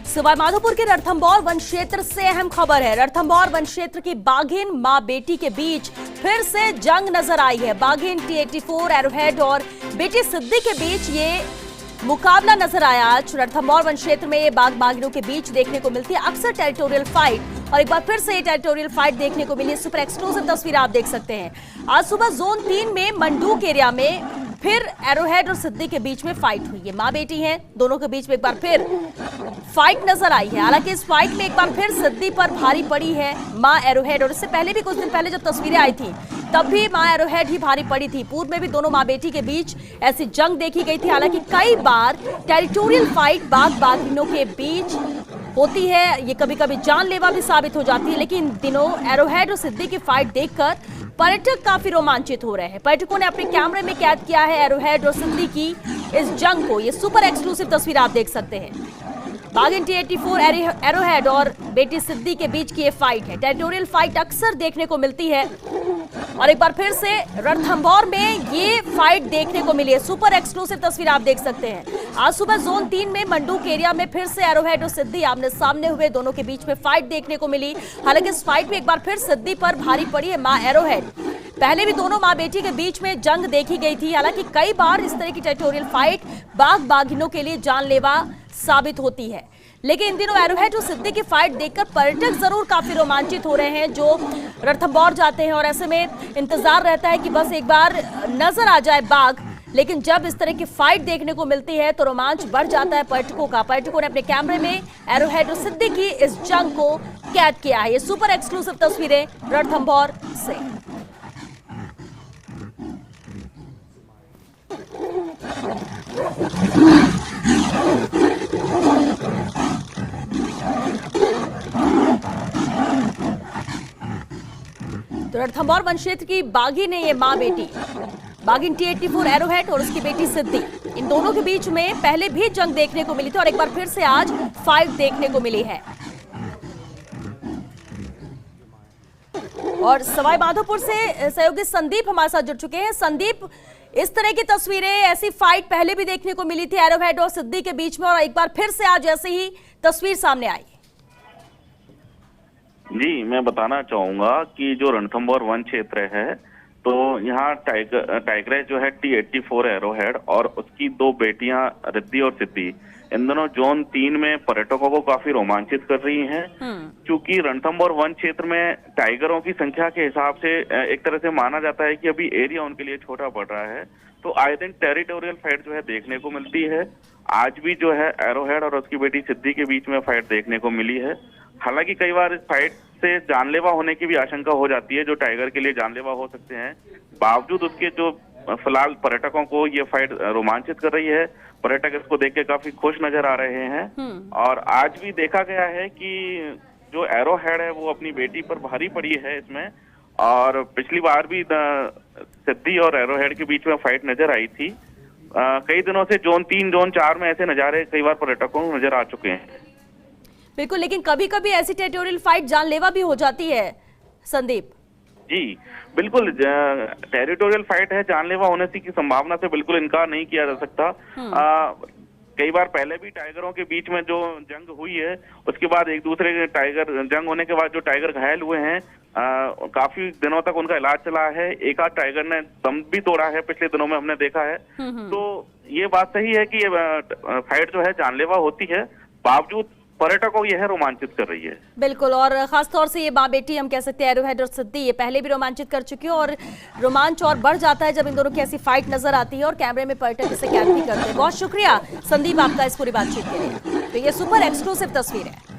सवाईमाधोपुर के रणथंभौर वन क्षेत्र से अहम खबर है। रणथंभौर वन क्षेत्र की बाघिन मां बेटी के बीच फिर से जंग नजर आई है। बाघिन T-84 एरोहेड और बेटी सिद्दी के बीच ये मुकाबला नजर आया। आज रणथंभौर वन क्षेत्र में ये बाघ बाघिनों के बीच देखने को मिलती है अक्सर टेरिटोरियल फाइट, और एक बार फिर से ये टेरिटोरियल फाइट देखने को मिली। सुपर एक्सक्लूसिव तस्वीर आप देख सकते हैं। आज सुबह जोन 3 में मंडूक एरिया में फिर एरोहेड और सिद्दी के बीच में फाइट हुई है। मां बेटी हैं, दोनों के बीच में एक बार फिर फाइट नजर आई है। हालांकि इस फाइट में एक बार फिर सिद्दी पर भारी पड़ी है मां एरोहेड, और इससे पहले भी कुछ दिन पहले जब तस्वीरें आई थी तब भी मां एरोहेड ही भारी पड़ी थी। पूर्व में भी दोनों मां बेटी के बीच ऐसी जंग देखी गई थी। हालांकि कई बार टेरिटोरियल फाइट बाघ बाघिनों के बीच होती है, ये कभी कभी जानलेवा भी साबित हो जाती है। लेकिन इन दिनों एरोहेड और सिद्दी की फाइट देखकर पर्यटक काफी रोमांचित हो रहे हैं। पर्यटकों ने अपने कैमरे में कैद किया है एरोहेड और सिद्दी की इस जंग को। ये सुपर एक्सक्लूसिव तस्वीर आप देख सकते हैं। बाघिन T-84 एरोहेड और बेटी सिद्दी के बीच की ये फाइट है। टेरिटोरियल फाइट अक्सर देखने को मिलती है, और एक बार फिर से रणथंभौर में ये फाइट देखने को मिली है। सुपर एक्सक्लूसिव तस्वीर आप देख सकते हैं। आज सुबह जोन 3 में मंडूक एरिया में फिर से एरोहेड और सिद्दी आमने सामने हुए, दोनों के बीच में फाइट देखने को मिली। हालांकि इस फाइट में एक बार फिर सिद्दी पर भारी पड़ी है मां एरोहेड। पहले भी दोनों मां बेटी के बीच में जंग देखी गई थी। हालांकि कई बार इस तरह की टेरिटोरियल फाइट बाघ बाघिनों के लिए जानलेवा साबित होती है। लेकिन इन दिनों एरोहेड और सिद्दी की फाइट देखकर पर्यटक जरूर काफी रोमांचित हो रहे हैं जो रणथंभौर जाते हैं, और ऐसे में इंतजार रहता है कि बस एक बार नजर आ जाए बाघ। लेकिन जब इस तरह की फाइट देखने को मिलती है तो रोमांच बढ़ जाता है पर्यटकों का। पर्यटकों ने अपने कैमरे में एरोहेड और सिद्दी की इस जंग को कैद किया है। ये सुपर एक्सक्लूसिव तस्वीरें रणथंभौर से। तो रणथंभौर वन क्षेत्र की बाघिन है ये मां बेटी, बाघिन T-84 एरोहेड और उसकी बेटी सिद्दी। इन दोनों के बीच में पहले भी जंग देखने को मिली थी, और एक बार फिर से आज फाइट देखने को मिली है। और सवाईमाधोपुर से सहयोगी संदीप हमारे साथ जुड़ चुके हैं। संदीप, इस तरह की तस्वीरें, ऐसी फाइट पहले भी देखने को मिली थी एरोहेड और सिद्दी के बीच में, और एक बार फिर से आज ऐसी ही तस्वीर सामने आई। जी, मैं बताना चाहूंगा कि जो रणथंभौर वन क्षेत्र है तो यहाँ टाइगरेस जो है T-84 एरोहेड और उसकी दो बेटियां रिद्धि और सिद्धि, इन दोनों जोन 3 में पर्यटकों को काफी रोमांचित कर रही हैं। क्योंकि रणथंभौर वन क्षेत्र में टाइगरों की संख्या के हिसाब से एक तरह से माना जाता है कि अभी एरिया उनके लिए छोटा पड़ रहा है, तो आए दिन टेरिटोरियल फाइट जो है देखने को मिलती है। आज भी जो है एरोहेड और उसकी बेटी सिद्धि के बीच में फाइट देखने को मिली है। हालांकि कई बार इस फाइट से जानलेवा होने की भी आशंका हो जाती है, जो टाइगर के लिए जानलेवा हो सकते हैं। बावजूद उसके जो फिलहाल पर्यटकों को ये फाइट रोमांचित कर रही है। पर्यटक इसको देख के काफी खुश नजर आ रहे हैं। और आज भी देखा गया है कि जो एरोहेड है वो अपनी बेटी पर भारी पड़ी है इसमें, और पिछली बार भी सिद्धि और एरोहेड के बीच में फाइट नजर आई थी। कई दिनों से जोन 3 जोन 4 में ऐसे नजारे कई बार पर्यटकों को नजर आ चुके हैं। बिल्कुल, लेकिन कभी कभी ऐसी टेरिटोरियल फाइट जानलेवा भी हो जाती है संदीप। जी बिल्कुल, टेरिटोरियल फाइट है, जानलेवा होने की संभावना से बिल्कुल इनकार नहीं किया जा सकता। कई बार पहले भी टाइगरों के बीच में जो जंग हुई है, उसके बाद एक दूसरे के टाइगर जंग होने के बाद जो टाइगर घायल हुए हैं, काफी दिनों तक उनका इलाज चला है। एक आध टाइगर ने दम भी तोड़ा है, पिछले दिनों में हमने देखा है। तो ये बात सही है कि ये फाइट जो है जानलेवा होती है, बावजूद पर्यटकों यह रोमांचित कर रही है। बिल्कुल, और खासतौर से ये मां बेटी हम कह सकते हैं एरोहेड और सिद्दी, ये पहले भी रोमांचित कर चुकी है, और रोमांच और बढ़ जाता है जब इन दोनों की ऐसी फाइट नजर आती है, और कैमरे में पर्यटक इसे कैद भी करते हैं। बहुत शुक्रिया संदीप आपका इस पूरी बातचीत के लिए। तो ये सुपर एक्सक्लूसिव तस्वीर है।